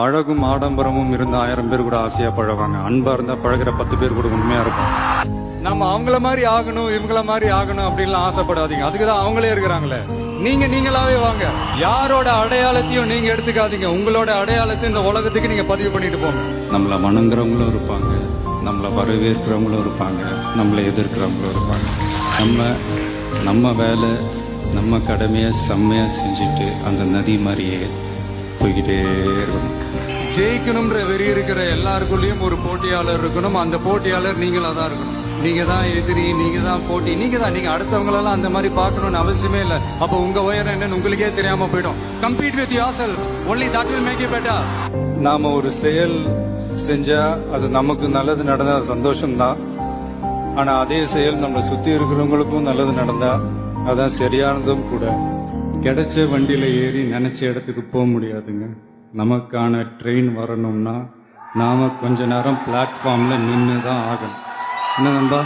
அழகும் ஆடம்பரமும் இருந்த 1000 பேர் கூட ஆசையா பழகுவாங்க. அன்பா இருந்தா பழகுற 10 பேர் கூட உண்மையா இருக்கும். நம்ம அவங்கள மாதிரி ஆகணும் இவங்கள மாதிரி ஆகணும் அப்படின்லாம் ஆசைப்படாதீங்க. அதுக்குதான் அவங்களே இருக்கிறாங்களே. நீங்களாவே வாங்க. யாரோட அடையாளத்தையும் நீங்க எடுத்துக்காதீங்க. உங்களோட அடையாளத்தை இந்த உலகத்துக்கு நீங்க பதிவு பண்ணிட்டு போங்க. நம்மள வணங்குறவங்களும் இருப்பாங்க, நம்மள வரவேற்கிறவங்களும் இருப்பாங்க, நம்மளை எதிர்க்கிறவங்களும் இருப்பாங்க. நம்ம வேலை நம்ம கடமையை செம்மையா செஞ்சுட்டு அந்த நதி மாதிரியே போய்கிட்டே இருக்கணும். ஜெயிக்கணும்ன்ற வெறி இருக்கிற எல்லாருக்குள்ளயும் ஒரு போட்டியாளர் இருக்கணும். அந்த போட்டியாளர் நீங்களா தான் இருக்கணும். நீங்க தான் எதிரி, நீங்க தான் போட்டி, நீங்க அடுத்தவங்களெல்லாம் அந்த மாதிரி பார்க்கணும்னு அவசியமே இல்லை. அப்போ உங்க உயரம் என்னன்னு உங்களுக்கே தெரியாம போயிடும். Compete with yourself, only that will make you better. நாம ஒரு செயல் செஞ்சா அது நமக்கு நல்லது நடந்தா சந்தோஷம்தான். ஆனா அதே செயல் நம்ம சுத்தி இருக்கிறவங்களுக்கும் நல்லது நடந்தா அதான் சரியானதும் கூட. கிடைச்ச வண்டியில ஏறி நினைச்ச இடத்துக்கு போக முடியாதுங்க. நமக்கான ட்ரெயின் வரணும்னா நாம கொஞ்ச நேரம் பிளாட்ஃபார்ம்ல நின்று தான் ஆகணும். என்ன நண்பா?